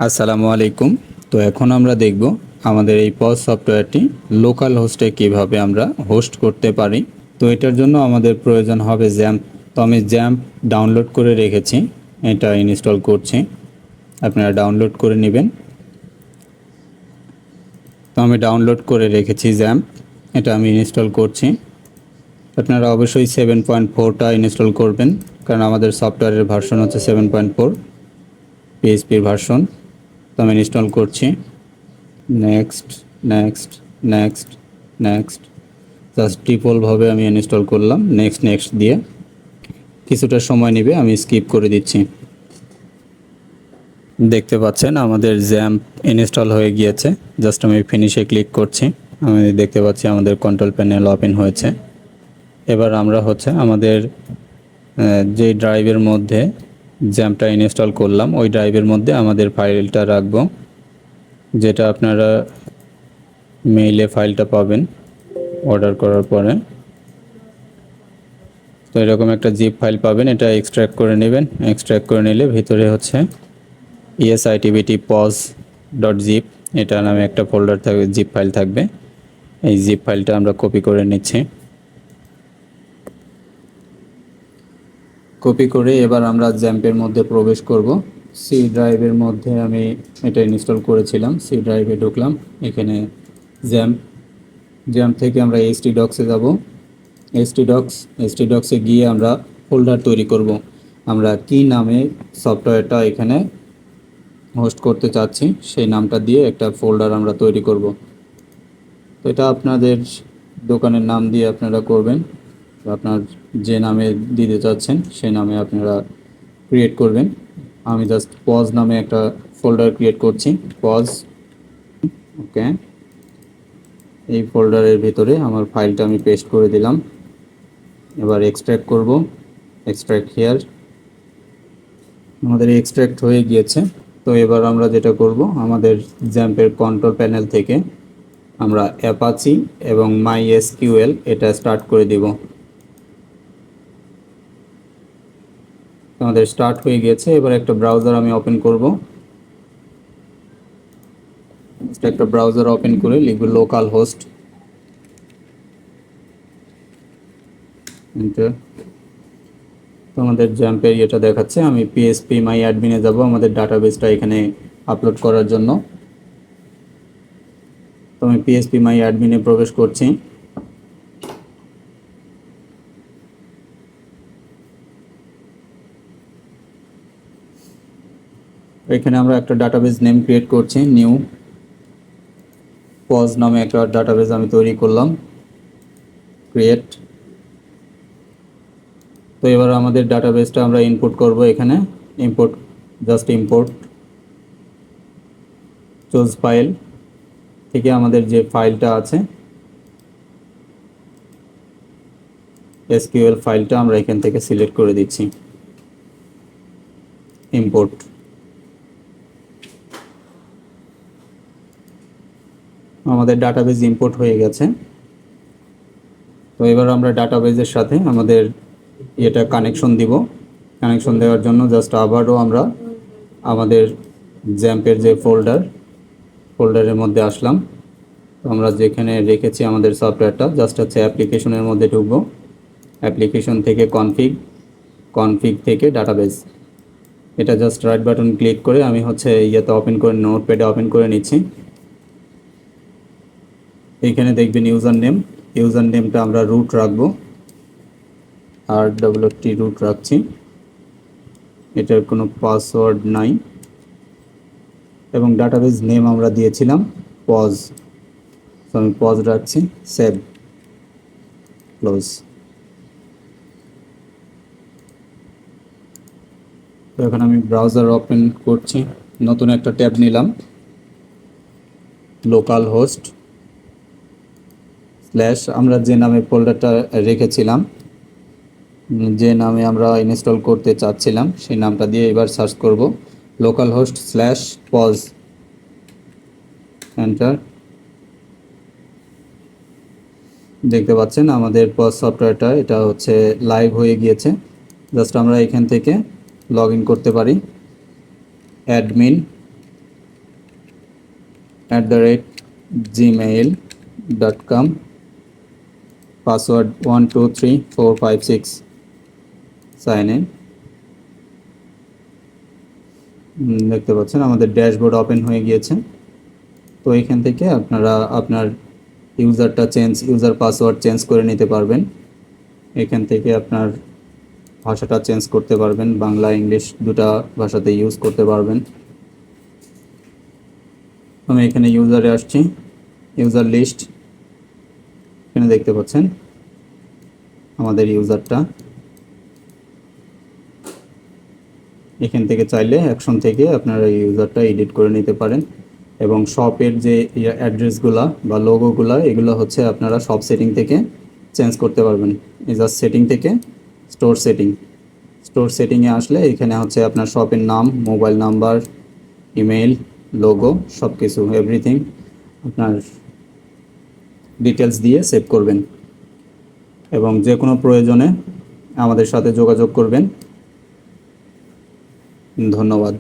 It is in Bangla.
আসসালামু আলাইকুম। তো এখন আমরা দেখব আমাদের এই পজ সফটওয়্যারটি লোকাল হোস্টে কিভাবে আমরা হোস্ট করতে পারি। তো এটার জন্য আমাদের প্রয়োজন হবে জ্যাম্প। তো আমি জ্যাম্প ডাউনলোড করে রেখেছি, এটা ইনস্টল করছি, আপনারা ডাউনলোড করে নেবেন। তো আমি ডাউনলোড করে রেখেছি জ্যাম্প, এটা আমি ইনস্টল করছি। আপনারা অবশ্যই 7.4টা ইনস্টল করবেন, কারণ আমাদের সফটওয়্যারের ভার্সন হচ্ছে 7.4 পিএইচপির ভার্সন। তো আমি ইনস্টল করছি। Next next next next just ডিফল্টভাবে আমি ইনস্টল করলাম, নেক্সট নেক্সট দিয়ে কিছুটা সময় নেবে, আমি স্কিপ করে দিচ্ছি। দেখতে পাচ্ছেন আমাদের জ্যাম্প ইনস্টল হয়ে গিয়েছে। জাস্ট আমি ফিনিশে ক্লিক করছি, আমি দেখতে পাচ্ছি আমাদের কন্ট্রোল প্যানেল ওপেন হয়েছে। এবার আমরা আমাদের যে ড্রাইভের মধ্যে জ্যাম্পটা ইনস্টল করলাম ওই ড্রাইভের মধ্যে আমাদের ফাইলটা রাখবো, যেটা আপনারা মেইলে ফাইলটা পাবেন অর্ডার করার পরে। তো এরকম একটা জিপ ফাইল পাবেন, এটা এক্সট্র্যাক্ট করে নেবেন। এক্সট্র্যাক্ট করে নিলে ভিতরে esitbtpos.zip এটা নামে একটা ফোল্ডার থাকবে, জিপ ফাইল থাকবে। এই জিপ ফাইলটা আমরা কপি করে নিচ্ছি। কপি করে এবার আমরা জ্যাম্পের মধ্যে প্রবেশ করব। সি ড্রাইভের মধ্যে আমি এটা ইনস্টল করেছিলাম, সি ড্রাইভে ঢুকলাম। এখানে জ্যাম্প থেকে আমরা htdocs-এ যাব। htdocs-এ গিয়ে আমরা ফোল্ডার তৈরি করব। আমরা কি নামে সফটওয়্যারটা এখানে হোস্ট করতে চাচ্ছি সেই নামটা দিয়ে একটা ফোল্ডার আমরা তৈরি করব। তো এটা আপনাদের দোকানের নাম দিয়ে আপনারা করবেন, আপনার যে নামে দিতে চাচ্ছেন সেই নামে আপনারা ক্রিয়েট করবেন। আমি জাস্ট পজ নামে একটা ফোল্ডার ক্রিয়েট করছি, পজ। ওকে, এই ফোল্ডারের ভিতরে আমার ফাইলটা আমি পেস্ট করে দিলাম। এবার এক্সট্র্যাক্ট করব, এক্সট্র্যাক্ট হিয়ার। আমাদের এক্সট্র্যাক্ট হয়ে গিয়েছে। তো এবার আমরা যেটা করব, আমাদের জ্যাম্পের কন্ট্রোল প্যানেল থেকে আমরা অ্যাপাচি এবং MySQL এটা স্টার্ট করে দিব। আমাদের স্টার্ট হয়ে গিয়েছে। এবার একটা ব্রাউজার আমি ওপেন করব। একটা ব্রাউজার ওপেন করে লিখব লোকাল হোস্ট, এন্টার। তো আমাদের জ্যাম্পের এটা দেখাচ্ছে। আমি phpMyAdmin-এ যাব আমাদের ডাটাবেসটা এখানে আপলোড করার জন্য। তো আমি phpMyAdmin-এ প্রবেশ করছি। এখানে আমরা একটা ডাটাবেস নেম ক্রিয়েট করছি, নিউ পজ নামে একটা ডাটাবেস আমি তৈরি করলাম, ক্রিয়েট। তো এবার আমাদের ডাটাবেসটা আমরা ইনপুট করব। এখানে import, just import choose file থেকে আমাদের যে ফাইলটা আছে SQL ফাইলটা আমরা এখান থেকে সিলেক্ট করে দিচ্ছি, ইম্পোর্ট। আমাদের ডাটাবেস ইম্পোর্ট হয়ে গেছে। তো এবার আমরা ডাটাবেসের সাথে আমাদের এটা কানেকশন দিব। কানেকশন দেওয়ার জন্য জাস্ট আবারও আমরা আমাদের জ্যাম্পের যে ফোল্ডারের মধ্যে আসলাম। তো আমরা যেখানে রেখেছি আমাদের সফটওয়্যারটা, জাস্ট অ্যাপ্লিকেশনের মধ্যে ঢুকবো। অ্যাপ্লিকেশন থেকে কনফিগ থেকে ডাটাবেস, এটা জাস্ট রাইট বাটন ক্লিক করে আমি ইয়েতে ওপেন করে, নোটপ্যাডে ওপেন করে নিচ্ছি। এইখানে দেখবেন ইউজার নেমটা আমরা রুট রাখবো, RWT রুট রাখছি। এটার কোনো পাসওয়ার্ড নাই। এবং ডাটাবেস নেম আমরা দিয়েছিলাম পজ, তো আমি পজ রাখছি, সেভ, ক্লোজ। তো এখন আমি ব্রাউজার ওপেন করছি, নতুন একটা ট্যাব নিলাম, লোকাল হোস্ট স্ল্যাশ আমরা যে নামে ফোল্ডারটা রেখেছিলাম, যে নামে আমরা ইনস্টল করতে চাচ্ছিলাম সেই নামটা দিয়ে এবার সার্চ করব, localhost slash pause, enter. দেখতে পাচ্ছেন আমাদের পজ সফটওয়্যারটা এটা লাইভ হয়ে গিয়েছে। জাস্ট আমরা এখান থেকে লগ ইন করতে পারি, admin gmail.com, password 123456, sign in. দেখতে পাচ্ছেন আমাদের ড্যাশবোর্ড ওপেন হয়ে গিয়েছে। তো এখান থেকে আপনারা আপনার ইউজার পাসওয়ার্ড চেঞ্জ করে নিতে পারবেন। এখান থেকে আপনার ভাষাটা চেঞ্জ করতে পারবেন, বাংলা ইংলিশ দুটা ভাষাতে ইউজ করতে পারবেন। আমি এখানে ইউজারে আসছি, ইউজার লিস্ট, এখানে দেখতে পাচ্ছেন আমাদের ইউজারটা। এখান থেকে চাইলে অ্যাকশন থেকে আপনারা এই ইউজারটা এডিট করে নিতে পারেন। এবং শপের যে অ্যাড্রেসগুলা বা লোগোগুলা, এগুলো হচ্ছে আপনারা শপ সেটিং থেকে চেঞ্জ করতে পারবেন। জাস্ট সেটিং থেকে স্টোর সেটিংয়ে আসলে এখানে হচ্ছে আপনার শপের নাম, মোবাইল নাম্বার, ইমেল, লোগো সব কিছু এভরিথিং আপনার ডিটেলস দিয়ে সেভ করবেন। এবং যে কোনো প্রয়োজনে আমাদের সাথে যোগাযোগ করবেন। ধন্যবাদ।